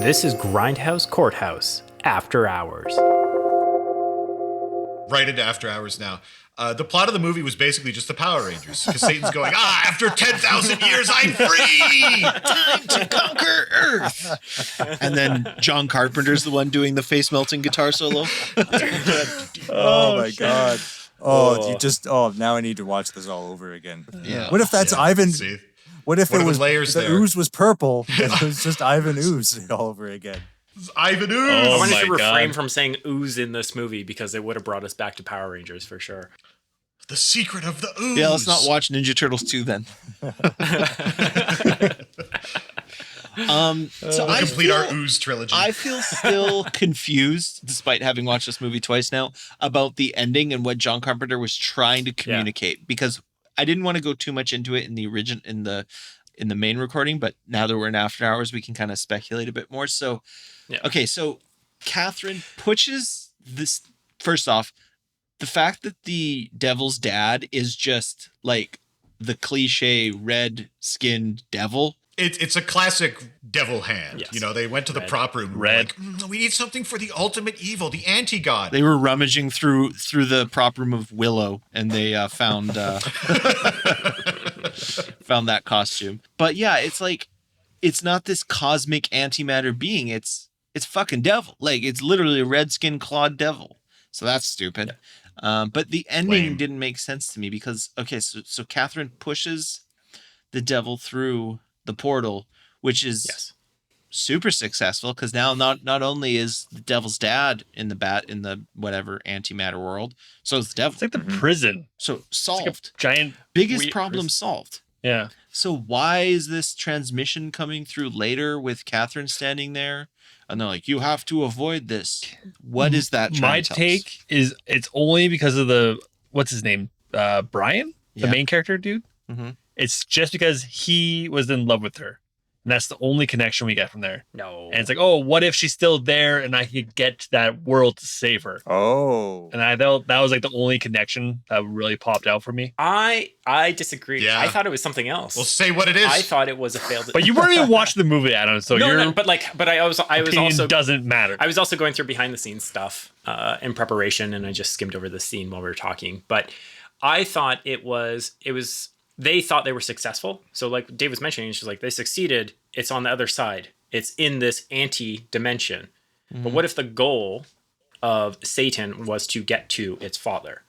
This is Grindhouse Courthouse, After Hours. Right into After Hours now. The plot of the movie was basically just the Power Rangers, because Satan's going, after 10,000 years, I'm free! Time to conquer Earth! And then John Carpenter's the one doing the face-melting guitar solo. Oh my God. Now I need to watch this all over again. Yeah. What if that's Ivan? See? What if What it are the was layers the there? ooze was purple and it was just Ivan Ooze all over again? Ivan Ooze! I Oh wanted my to refrain God. from saying ooze in this movie because it would have brought us back to Power Rangers for sure. The secret of the ooze! Yeah, let's not watch Ninja Turtles 2 then. So We'll complete our ooze trilogy. I feel still confused, despite having watched this movie twice now, about the ending and what John Carpenter was trying to communicate. Because I didn't want to go too much into it in the in the main recording, but now that we're in After Hours, we can kind of speculate a bit more. So, okay, so Catherine pushes this. First off, the fact that the devil's dad is just like the cliche red-skinned devil. It's a classic devil hand. Yes. You know, they went to the prop room. And were Red. like, we need something for the ultimate evil, the anti-god. They were rummaging through the prop room of Willow, and they found found that costume. But yeah, it's like it's not this cosmic antimatter being. It's fucking devil. Like it's literally a red-skinned clawed devil. So that's stupid. But the ending Lame. didn't make sense to me because so Catherine pushes the devil through the portal, which is super successful because now not only is the devil's dad in the whatever antimatter world, so is the devil. It's like the prison. So solved. It's like a giant Biggest weird problem prison. solved. Yeah. So why is this transmission coming through later with Catherine standing there? And they're like, you have to avoid this. What is that trying My to tell us? take is it's only because of what's his name? Brian? The Yeah. main character dude? Mhm. It's just because he was in love with her. And that's the only connection we get from there. No. And it's like, oh, what if she's still there and I could get to that world to save her? Oh. And I thought that was like the only connection that really popped out for me. I disagree. Yeah. I thought it was something else. Well, say what it is. I thought it was a failed. But you weren't even watching the movie, Adam, so your I was opinion also doesn't matter. I was also going through behind the scenes stuff in preparation, and I just skimmed over the scene while we were talking. But I thought it was they thought they were successful. So like Dave was mentioning, she's like, they succeeded. It's on the other side. It's in this anti-dimension. But what if the goal of Satan was to get to its father?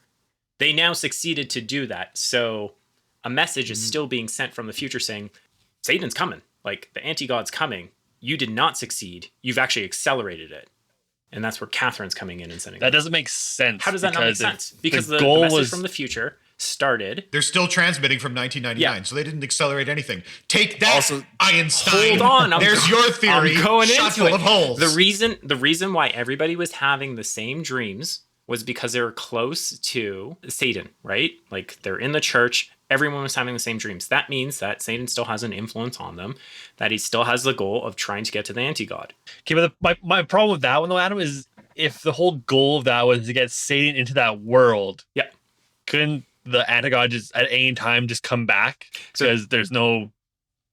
They now succeeded to do that. So a message is still being sent from the future saying, Satan's coming. Like the anti-god's coming. You did not succeed. You've actually accelerated it. And that's where Catherine's coming in and sending That doesn't make sense. How does that not make because sense? Because the goal message was from the future started. They're still transmitting from 1999, so they didn't accelerate anything. Take that, Also- Einstein. Hold on, There's your theory. I'm going shot into full it. of holes. The reason why everybody was having the same dreams was because they were close to Satan, right? Like they're in the church. Everyone was having the same dreams. That means that Satan still has an influence on them, that he still has the goal of trying to get to the anti-god. Okay, but my problem with that one though, Adam, is if the whole goal of that was to get Satan into that world, couldn't the anti-god just at any time just come back? Because there's no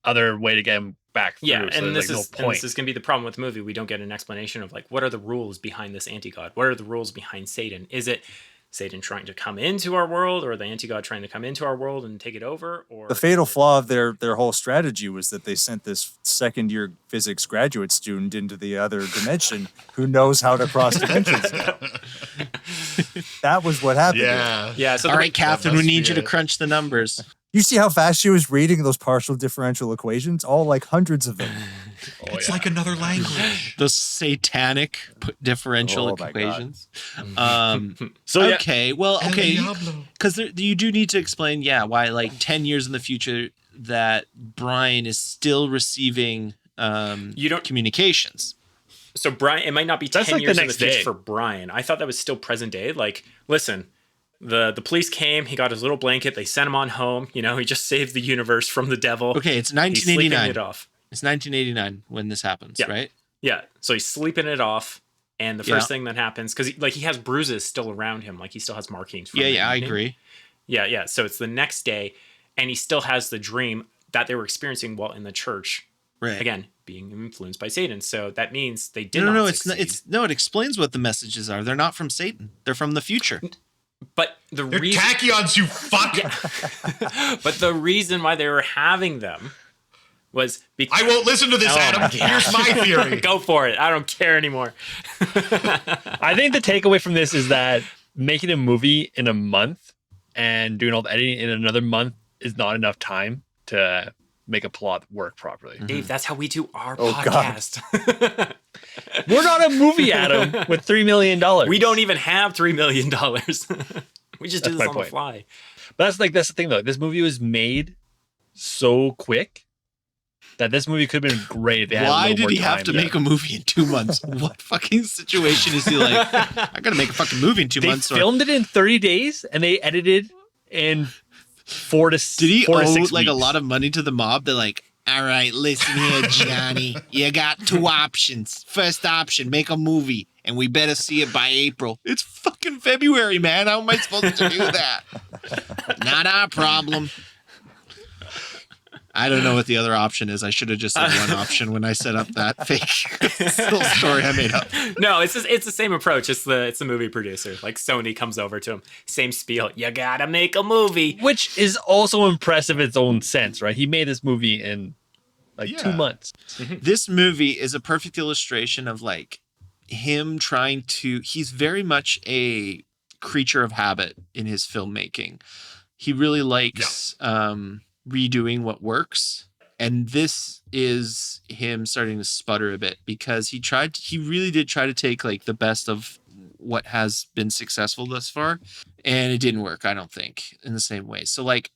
other way to get him back through. Yeah, so and there's this like no point. is going to be the problem with the movie. We don't get an explanation of like what are the rules behind this anti-god? What are the rules behind Satan? Is it Satan trying to come into our world, or the anti-god trying to come into our world and take it over? Or The fatal flaw of their whole strategy was that they sent this second-year physics graduate student into the other dimension who knows how to cross dimensions now. That was what happened. yeah. yeah. So All right, Catherine, we must need be you to it. crunch the numbers. You see how fast she was reading those partial differential equations? All like hundreds of them. It's like another language. Those satanic differential Oh my God. equations. So yeah, Okay, well, El okay, Diablo. because you do need to explain, why like 10 years in the future that Brian is still receiving You don't- communications. So Brian, it might not be 10 That's like the years in the next future day. for Brian. I thought that was still present day. Like, listen, the police came, he got his little blanket, they sent him on home. You know, he just saved the universe from the devil. Okay, it's He's sleeping 1989. it off. It's 1989 when this happens, Yeah. right? Yeah, so he's sleeping it off. And the first thing that happens, because he has bruises still around him, like he still has markings. From the I evening. agree. Yeah. So it's the next day, and he still has the dream that they were experiencing while in the church. Right. Again, being influenced by Satan. So that means they did No, not it's not, succeed. it explains what the messages are. They're not from Satan. They're from the future. But They're tachyons, you fuck. But the reason why they were having them was because I won't listen to this, Adam. Here's my theory. Go for it. I don't care anymore. I think the takeaway from this is that making a movie in a month and doing all the editing in another month is not enough time to make a plot work properly. Dave, that's how we do our Oh, podcast. We're not a movie, Adam, with $3 million. We don't even have $3 million. We just do That's this my on the point. fly. But that's the thing, though. This movie was made so quick that this movie could have been great if they had a Why little did more he have time. to make a movie in 2 months? What fucking situation is he like? I gotta make a fucking movie in 2 They months. filmed it in 30 days and they edited in 4 to 6 Did he owe 6 like a weeks. lot of money to the mob? They're like, all right, listen here, Johnny. You got 2 options. First option, make a movie, and we better see it by April. It's fucking February, man. How am I supposed to do that? Not our problem. I don't know what the other option is. I should have just said one option when I set up that fake little story I made up. No, it's the same approach. It's the movie producer. Like Sony comes over to him, same spiel. You gotta make a movie. Which is also impressive in its own sense, right? He made this movie in like Yeah. 2 months. This movie is a perfect illustration of like him trying to, he's very much a creature of habit in his filmmaking. He really likes redoing what works. And this is him starting to sputter a bit because he really did try to take like the best of what has been successful thus far. And it didn't work, I don't think, in the same way. So like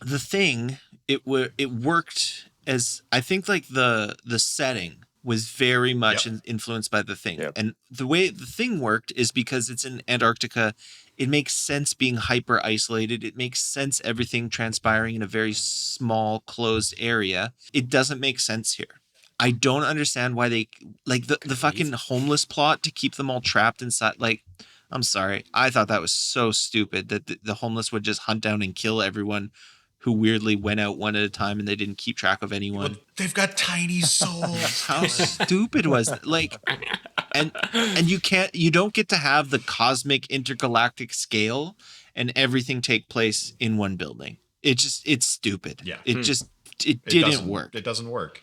The Thing, it worked as, I think like the setting was very much influenced by The Thing. Yep. And the way The Thing worked is because it's in Antarctica, it makes sense being hyper isolated. It makes sense everything transpiring in a very small closed area. It doesn't make sense here. I don't understand why they like the fucking homeless plot to keep them all trapped inside. Like, I'm sorry. I thought that was so stupid that the homeless would just hunt down and kill everyone who weirdly went out one at a time and they didn't keep track of anyone. Well, they've got tiny souls. How stupid was that? Like, and you don't get to have the cosmic intergalactic scale and everything take place in one building. It's stupid. Yeah. It didn't work. It doesn't work.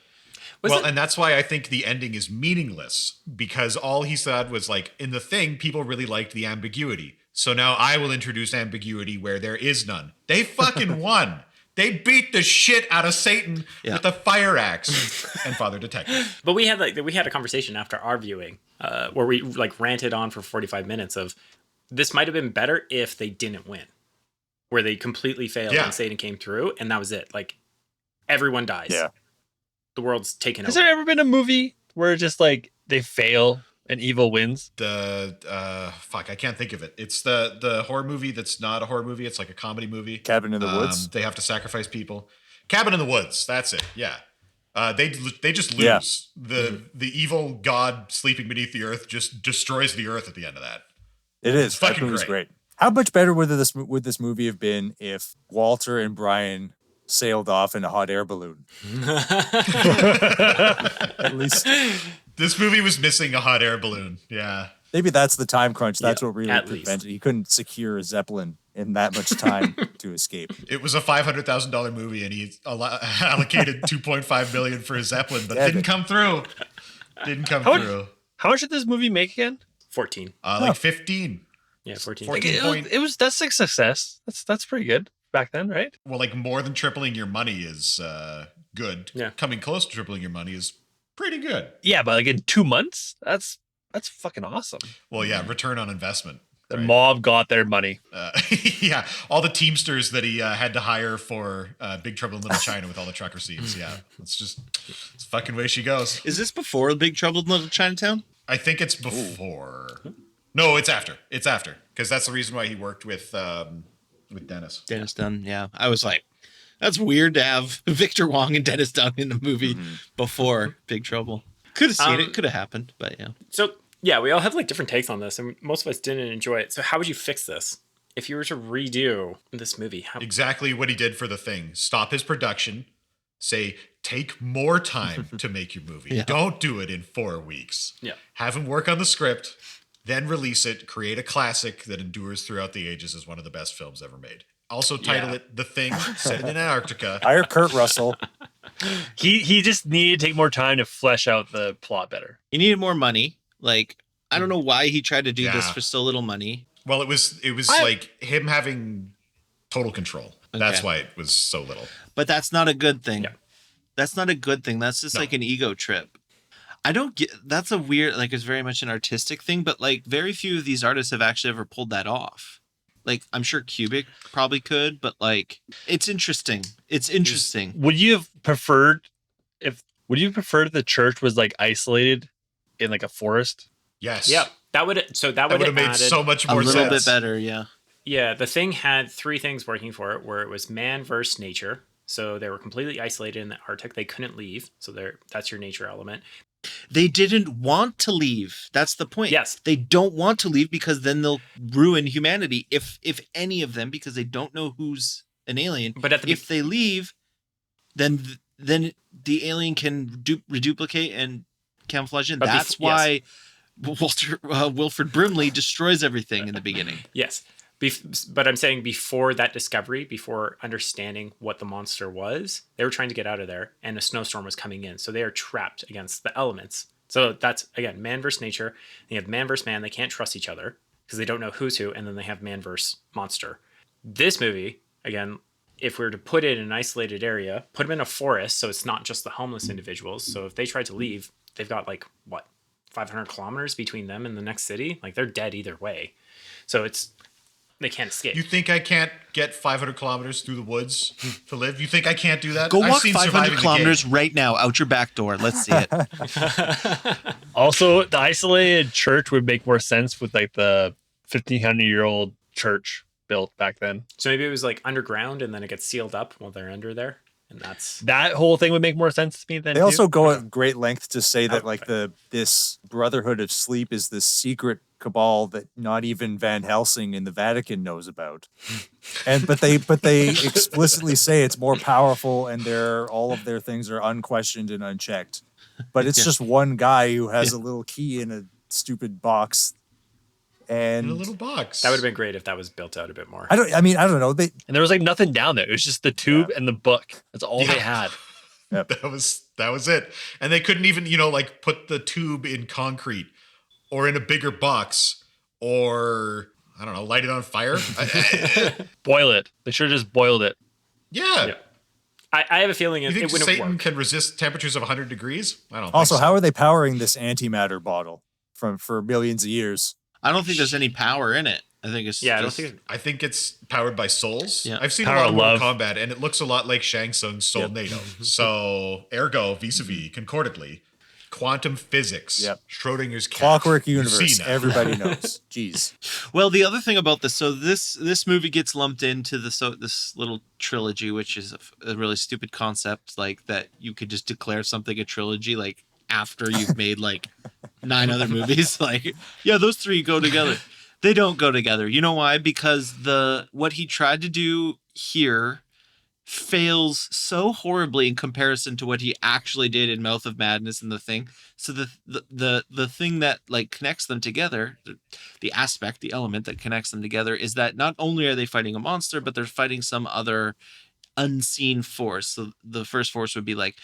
Was Well, it- and that's why I think the ending is meaningless, because all he said was like, in The Thing, people really liked the ambiguity. So now I will introduce ambiguity where there is none. They fucking won. They beat the shit out of Satan with a fire axe and Father Detective. But we had a conversation after our viewing where we like ranted on for 45 minutes of this might have been better if they didn't win, where they completely failed and Satan came through and that was it. Like everyone dies. Yeah. The world's taken Has over. there ever been a movie where just like they fail and evil wins? I can't think of it. It's the horror movie that's not a horror movie. It's like a comedy movie. Cabin in the Woods. They have to sacrifice people. Cabin in the Woods. That's it. Yeah. They just lose. Yeah. The evil god sleeping beneath the earth just destroys the earth at the end of that. It is. That fucking movie's great. great. How much better would this movie have been if Walter and Brian sailed off in a hot air balloon? At least This movie was missing a hot air balloon. Yeah. maybe that's the time crunch. That's what really at least. prevented. He couldn't secure a Zeppelin in that much time to escape. It was a $500,000 movie, and he allocated $2.5 million for his Zeppelin, but it didn't come through. Didn't come through. How much did this movie make again? 14. Like 15. Yeah, 14. 14 That's a success. That's pretty good back then, right? Well, like more than tripling your money is good. Yeah. Coming close to tripling your money is pretty good. Yeah, but like in 2 months, that's fucking awesome. Well, yeah, return on investment. The right? mob got their money. Yeah, all the Teamsters that he had to hire for Big Trouble in Little China with all the trucker scenes. Yeah, it's fucking way she goes. Is this before Big Trouble in Little Chinatown? I think it's before. No, it's after. It's after, because that's the reason why he worked with Dennis. Dennis Dunn, yeah. I was like, that's weird to have Victor Wong and Dennis Dunn in a movie before Big Trouble. Could have seen it, could have happened, but yeah. So, yeah, we all have like different takes on this, and most of us didn't enjoy it. So, how would you fix this? If you were to redo this movie, how? Exactly what he did for The Thing. Stop his production. Say, take more time to make your movie. Yeah. Don't do it in 4 weeks. Yeah. Have him work on the script, then release it, create a classic that endures throughout the ages as one of the best films ever made. Also title it The Thing, set it in Antarctica. Hire Kurt Russell. He just needed to take more time to flesh out the plot better. He needed more money. Like, I don't know why he tried to do this Yeah. for so little money. Well, it was like him having total control. That's Okay. why it was so little. But that's not a good thing. Yeah. That's not a good thing. That's just No. like an ego trip. I don't get, that's a weird, like, it's very much an artistic thing, but like very few of these artists have actually ever pulled that off. Like, I'm sure Kubrick probably could, but like, it's interesting. It's interesting. Would you have preferred the church was like isolated in like a forest? Yes. Yeah, that would That would have made added, so much A more little sense. bit better, yeah. Yeah, the Thing had 3 things working for it, where it was man versus nature. So they were completely isolated in the Arctic. They couldn't leave. So that's your nature element. They didn't want to leave. That's the point. Yes. They don't want to leave because then they'll ruin humanity, if any of them, because they don't know who's an alien. But at the if they leave, then the alien can reduplicate and camouflage in. But That's why Wilfred Brimley destroys everything in the beginning. Yes. But I'm saying before that discovery, before understanding what the monster was, they were trying to get out of there and a snowstorm was coming in. So they are trapped against the elements. So that's, again, man versus nature. You have man versus man. They can't trust each other because they don't know who's who. And then they have man versus monster. This movie, again, if we were to put it in an isolated area, put them in a forest, so it's not just the homeless individuals. So if they tried to leave, they've got 500 kilometers between them and the next city. Like, they're dead either way. So they can't escape. You think I can't get 500 kilometers through the woods to live? You think I can't do that? Go I've walk seen 500 Surviving the kilometers Game. right now out your back door. Let's see it. Also, the isolated church would make more sense with like the 1,500-year-old church built back then. So maybe it was like underground and then it gets sealed up while they're under there. And That whole thing would make more sense to me than They too. also go at great length to say that Oh, like this Brotherhood of Sleep is this secret cabal that not even Van Helsing in the Vatican knows about. But they explicitly say it's more powerful and all of their things are unquestioned and unchecked. But it's just one guy who has a little key in a stupid box. And In a little box. that would have been great if that was built out a bit more. I don't know. And there was like nothing down there. It was just the tube and the book. That's all they had. That was it. And they couldn't even, put the tube in concrete or in a bigger box or, I don't know, light it on fire. Boil it. They should have just boiled it. Yeah. Yeah. I have a feeling You it think wouldn't Satan work. can resist temperatures of 100 degrees? I don't Also, think so. how are they powering this antimatter bottle for millions of years? I don't think there's any power in it. I think it's Yeah, I don't just, think I think it's powered by souls. Yeah. I've seen Power a lot of of Mortal love. Kombat, and it looks a lot like Shang Tsung's Soul NATO. So, ergo, vis-a-vis, concordantly, quantum physics, Yep. Schrodinger's cat. Clockwork You've seen Universe. that. Everybody knows. Jeez. Well, the other thing about this, so this movie gets lumped into this little trilogy, which is a really stupid concept, like that you could just declare something a trilogy, like after you've made like 9 other movies. Like, yeah, those 3 go together. They don't go together. You know why? Because what he tried to do here fails so horribly in comparison to what he actually did in Mouth of Madness and The Thing. So the thing that like connects them together, the element that connects them together is that not only are they fighting a monster, but they're fighting some other unseen force. So the first force would be like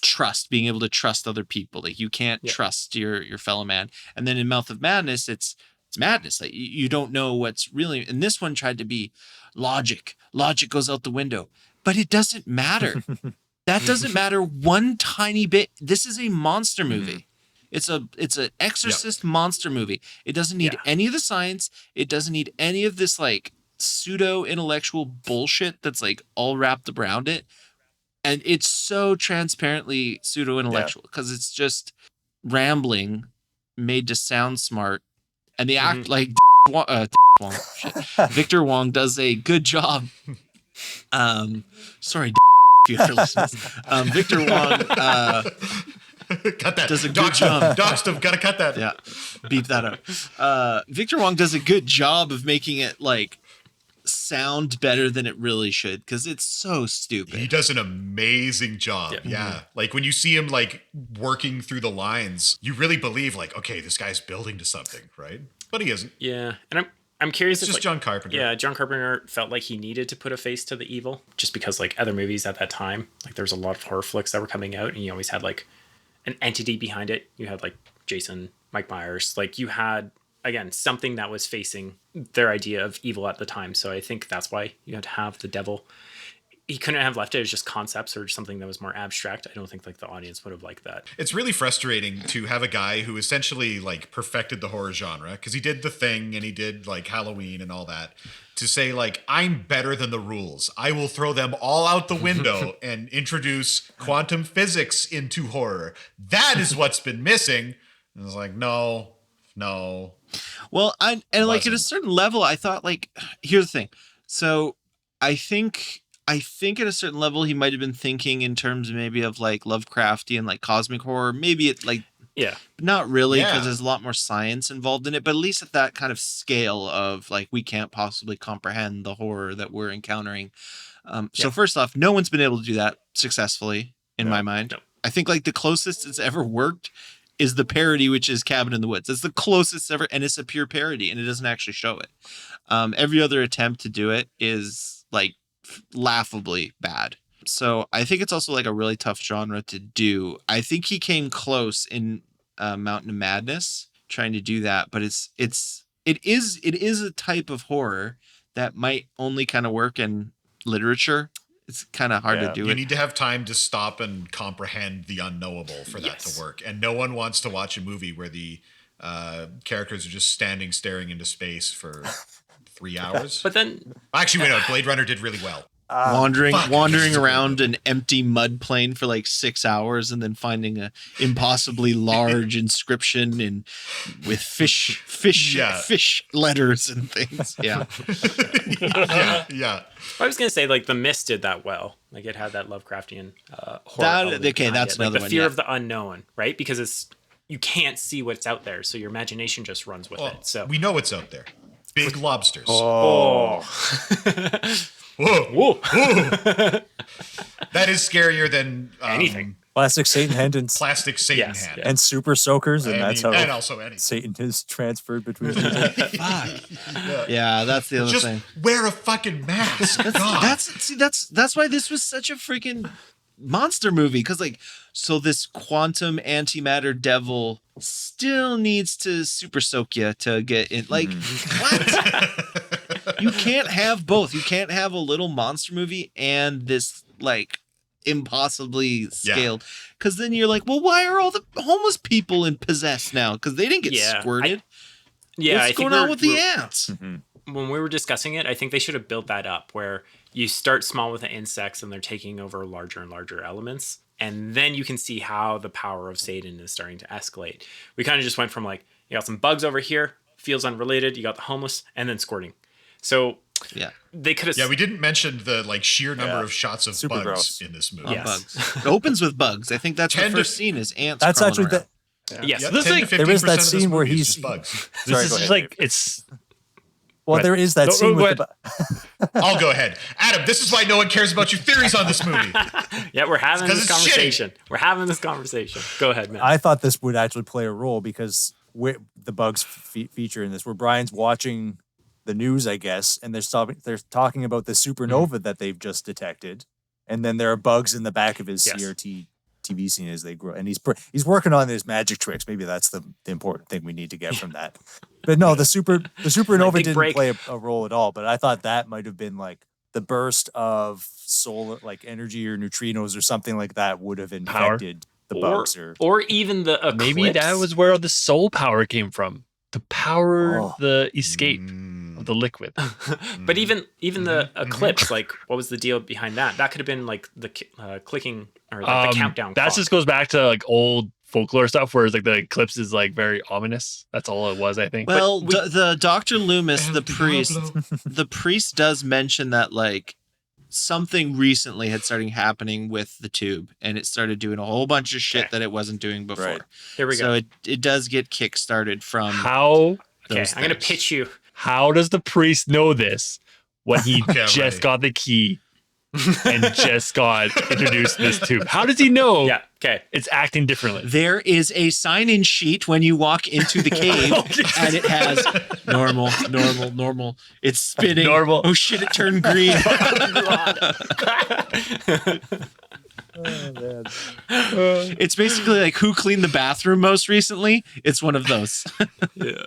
trust, being able to trust other people. Like you can't trust your fellow man. And then in Mouth of Madness, it's madness. Like you don't know what's really. And this one tried to be logic. Logic goes out the window. But it doesn't matter. That doesn't matter one tiny bit. This is a monster movie. It's an exorcist monster movie. It doesn't need any of the science. It doesn't need any of this like pseudo intellectual bullshit that's like all wrapped around it. And it's so transparently pseudo intellectual because it's just rambling made to sound smart. And the act like Victor Wong does a good job. Sorry, if you're listening. Victor Wong Cut that. does a good Doxed him. job. Doxed him. Gotta cut that. Yeah, beep that out. Victor Wong does a good job of making it like sound better than it really should because it's so stupid. He does an amazing job. Yeah. Like when you see him like working through the lines, you really believe like, okay, this guy's building to something, right? But he isn't. Yeah, and I'm curious. It's if just John Carpenter. Yeah, John Carpenter felt like he needed to put a face to the evil, just because like other movies at that time, like there was a lot of horror flicks that were coming out, and you always had like an entity behind it. You had like Jason, Mike Myers, like you had again something that was facing their idea of evil at the time. So I think that's why you had to have the devil. He couldn't have left it as just concepts or something that was more abstract. I don't think like the audience would have liked that. It's really frustrating to have a guy who essentially like perfected the horror genre because he did The Thing and he did like Halloween and all that to say like, I'm better than the rules. I will throw them all out the window and introduce quantum physics into horror. That is what's been missing. And it's like, no. Well, like at a certain level, I thought like, here's the thing. So I think at a certain level, he might have been thinking in terms maybe of like Lovecraftian, like cosmic horror. Maybe it like, not really because there's a lot more science involved in it, but at least at that kind of scale of like, we can't possibly comprehend the horror that we're encountering. So first off, no one's been able to do that successfully in my mind. No. I think like the closest it's ever worked is the parody, which is Cabin in the Woods. It's the closest ever, and it's a pure parody, and it doesn't actually show it. Every other attempt to do it is like laughably bad. So I think it's also like a really tough genre to do. I think he came close in Mountain of Madness trying to do that, but it is a type of horror that might only kind of work in literature. It's kind of hard to do it. You need to have time to stop and comprehend the unknowable for that to work. And no one wants to watch a movie where the characters are just staring into space for 3 hours. But then... Actually, wait, no, Blade Runner did really well. Wandering around an empty mud plane for like 6 hours and then finding a impossibly large inscription with fish letters and things. Yeah. yeah. I was gonna say like The Mist did that well. Like it had that Lovecraftian horror. That's another the fear of the unknown, right? Because you can't see what's out there, so your imagination just runs with it. So we know what's out there. Big lobsters. Oh. Whoa. That is scarier than anything. Plastic Satan hand and plastic Satan hand. And super soakers, and that's how also anything. Satan is transferred between people. Yeah, that's the other thing. Wear a fucking mask. That's why this was such a freaking monster movie, because like, so this quantum antimatter devil still needs to super soak you to get in. Like, what? You can't have both. You can't have a little monster movie and this like impossibly scaled, because then you're like, well, why are all the homeless people in possessed now? Because they didn't get squirted. What's going on with the ants? When we were discussing it, I think they should have built that up where you start small with the insects and they're taking over larger and larger elements. And then you can see how the power of Satan is starting to escalate. We kind of just went from like, you got some bugs over here, feels unrelated. You got the homeless and then squirting. So they could have. Yeah, we didn't mention the like sheer number of shots of Super bugs gross. in this movie. Bugs. It opens with bugs. I think that's the first scene is ants. That's actually around. Yes. Yep, This 10 thing, to 15% there is that of this scene where movie is he's just bugs. Sorry, This go is ahead, like Dave. it's. Well, there is that scene with I'll go ahead. Adam, this is why no one cares about your theories on this movie. Yeah, we're having this it's conversation. shitty. We're having this conversation. Go ahead, man. I thought this would actually play a role because the bugs feature in this, where Brian's watching the news, I guess, and they're talking about the supernova that they've just detected, and then there are bugs in the back of his CRT TV scene as they grow, and he's working on his magic tricks. Maybe that's the important thing we need to get from that. But no, the supernova didn't play a role at all. But I thought that might have been like the burst of solar, like energy or neutrinos or something like that, would have infected the bugs, or even the eclipse. Maybe that was where the soul power came from. The power, the escape of the liquid. But even the eclipse, like, what was the deal behind that? That could have been like the clicking or like the countdown. That just goes back to like old folklore stuff, where it's like the eclipse is like very ominous. That's all it was, I think. Well, the Dr. Loomis, the priest does mention that like something recently had started happening with the tube, and it started doing a whole bunch of shit that it wasn't doing before. Right. Here we go. So it does get kick-started from how. Okay, I'm going to pitch you. How does the priest know this when he Okay, I'm just ready. got the key and just got introduced to this tube? How does he know Yeah. Okay. it's acting differently? There is a sign-in sheet when you walk into the cave, and it has normal, normal, normal. It's spinning. Normal. Oh shit! It turned green. Oh, man. It's basically like who cleaned the bathroom most recently. It's one of those. Yeah.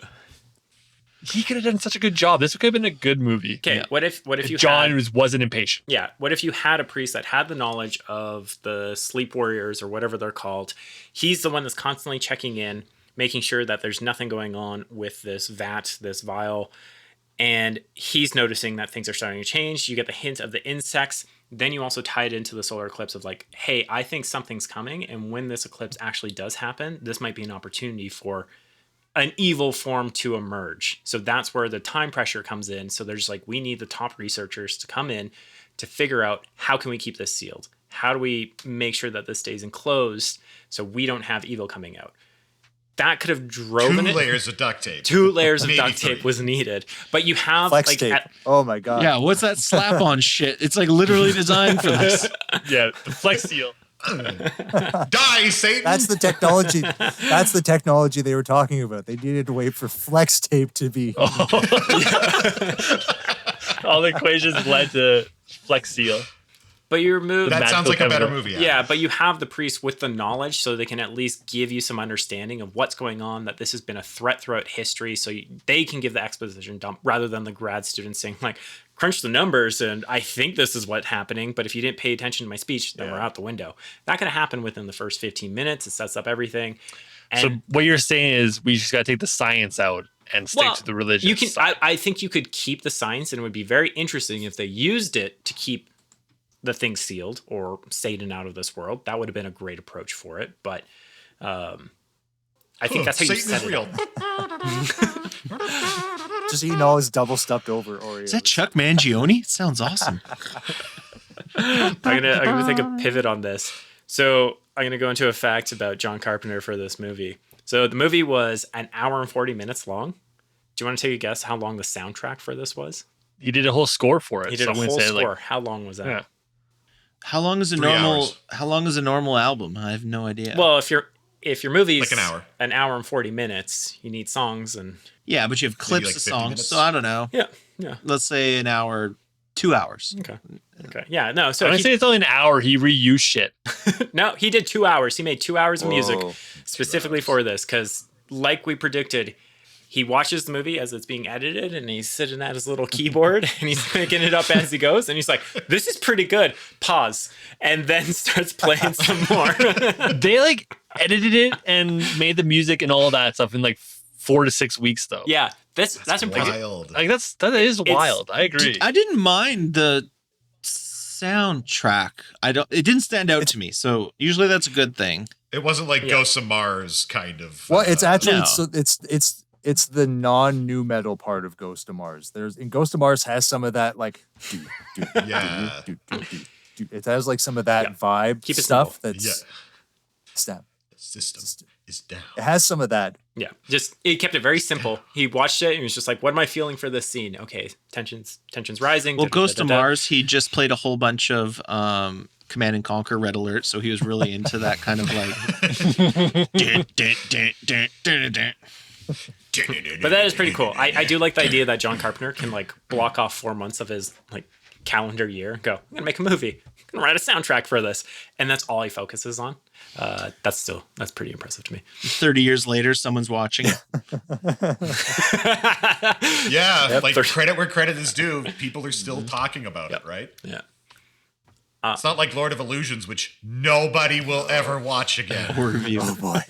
He could have done such a good job. This could have been a good movie. Okay. Yeah. What if you John had, wasn't impatient? yeah, what if you had a priest that had the knowledge of the sleep warriors or whatever they're called? He's the one that's constantly checking in, making sure that there's nothing going on with this vat, this vial, and he's noticing that things are starting to change. You get the hint of the insects. Then you also tie it into the solar eclipse of like, hey, I think something's coming, and when this eclipse actually does happen, this might be an opportunity for an evil form to emerge. So that's where the time pressure comes in. So there's like, we need the top researchers to come in to figure out how can we keep this sealed? How do we make sure that this stays enclosed so we don't have evil coming out? That could have driven 2 it. layers of duct tape. 2 layers of Maybe duct tape 3. was needed. But you have Flex like tape. Oh my god. Yeah, what's that slap-on shit? It's like literally designed for this. Yeah, the Flex Seal. Die, Satan! That's the technology. That's the technology they were talking about. They needed to wait for flex tape to be. All the equations led to Flex Seal. But you remove that sounds like a better chemical. movie. yeah, but you have the priest with the knowledge so they can at least give you some understanding of what's going on, that this has been a threat throughout history, so they can give the exposition dump rather than the grad students saying like, crunch the numbers and I think this is what's happening, but if you didn't pay attention to my speech, then we're out the window. That could happen within the first 15 minutes. It sets up everything. And So what you're saying is we just got to take the science out and stick to the religion. you can I think you could keep the science, and it would be very interesting if they used it to keep the thing sealed or Satan out of this world. That would have been a great approach for it, but I think that's how you Satan set is it real. up. Just eating all his double stuffed over Oreos. Is that Chuck Mangione? It sounds awesome. I'm gonna take a pivot on this. So I'm gonna go into a fact about John Carpenter for this movie. So the movie was an hour and 40 minutes long. Do you want to take a guess how long the soundtrack for this was? He did a whole score for it. He did so a I'm gonna whole say, score. like, How long was that? yeah. How long is a 3 normal? hours. How long is a normal album? I have no idea. Well, if your movie's Like an hour. and 40 minutes, you need songs and yeah, but you have clips like of 50 songs, minutes? so I don't know. yeah. Let's say an hour, 2 hours. Okay. Yeah, no. So When I he, say it's only an hour, he reused shit. no, he did 2 hours. He made 2 hours of music Whoa. specifically for this because, like we predicted, he watches the movie as it's being edited and he's sitting at his little keyboard and he's picking it up as he goes. And he's like, this is pretty good. Pause. And then starts playing some more. They like edited it and made the music and all that stuff in like 4 to 6 weeks though. Yeah. That's impressive. Wild. Like that is wild. I agree. I didn't mind the soundtrack. It didn't stand out to me. So usually that's a good thing. It wasn't like Ghosts of Mars kind of. Well, it's actually No. it's the non-new metal part of Ghost of Mars. In Ghost of Mars has some of that like Yeah. it has like some of that Yeah. vibe Keep it stuff simple. that's Yeah. snap. The system is down. It has some of that. Yeah. Just, he kept it very simple. He watched it and he was just like, what am I feeling for this scene? Okay. Tension's rising. Well, Ghost of Da-da-da-da-da. Mars, he just played a whole bunch of Command and Conquer Red Alert, so he was really into that kind of like. But that is pretty cool. I do like the idea that John Carpenter can like block off 4 months of his like calendar year. Go, I'm gonna make a movie. I'm gonna write a soundtrack for this, and that's all he focuses on. That's pretty impressive to me. 30 years later, someone's watching. Yeah, like There's- credit where credit is due. People are still talking about it, right? Yeah. It's not like Lord of Illusions, which nobody will ever watch again. Or review. Oh boy.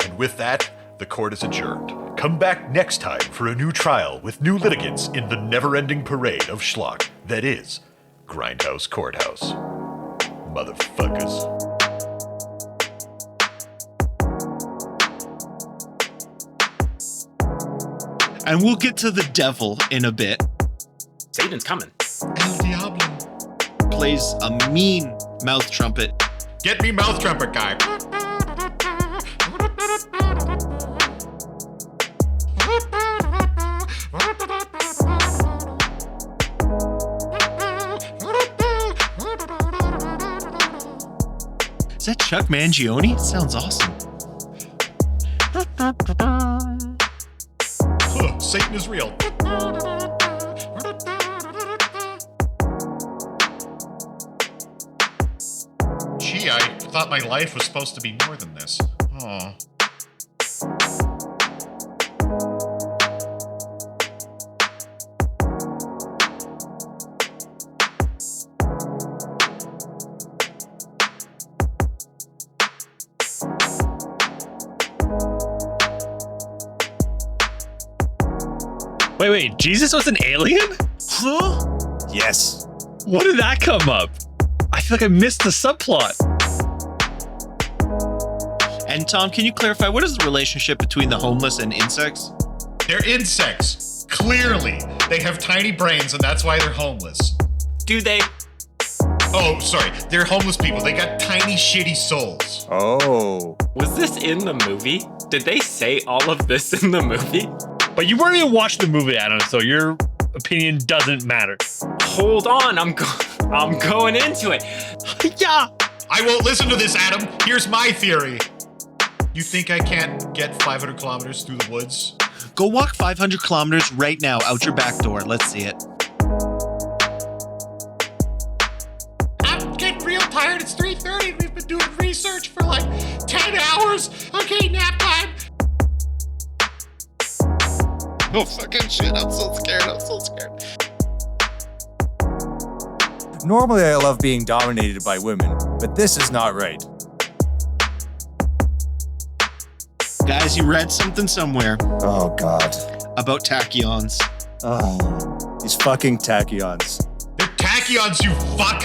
And with that, the court is adjourned. Come back next time for a new trial with new litigants in the never-ending parade of schlock that is Grindhouse Courthouse. Motherfuckers. And we'll get to the devil in a bit. Satan's coming. El Diablo. Plays a mean mouth trumpet. Get me mouth trumpet guy. Is that Chuck Mangione? Sounds awesome. Satan is real. Gee, I thought my life was supposed to be more than this. Oh. Wait, Jesus was an alien? Huh? Yes. What did that come up? I feel like I missed the subplot. And Tom, can you clarify what is the relationship between the homeless and insects? They're insects. Clearly. They have tiny brains and that's why they're homeless. Do they? Oh, sorry. They're homeless people. They got tiny, shitty souls. Oh. Was this in the movie? Did they say all of this in the movie? But you weren't even watching the movie, Adam, so your opinion doesn't matter. Hold on, I'm going into it. Yeah. I won't listen to this, Adam. Here's my theory. You think I can't get 500 kilometers through the woods? Go walk 500 kilometers right now out your back door. Let's see it. I'm getting real tired. It's 3:30. We've been doing research for like 10 hours. Okay, nap time. Oh, fucking shit. I'm so scared. Normally, I love being dominated by women, but this is not right. Guys, you read something somewhere Oh, God. about tachyons. Oh, these fucking tachyons. They're tachyons, you fuck!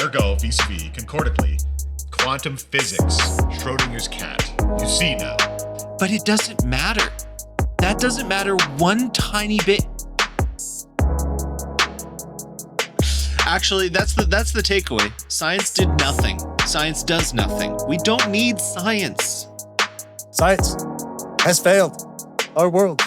Ergo, vis-a-vis, concordantly, quantum physics, Schrodinger's cat. You see now. But it doesn't matter. That doesn't matter one tiny bit. Actually, that's the takeaway. Science did nothing. Science does nothing. We don't need science. Science has failed our world.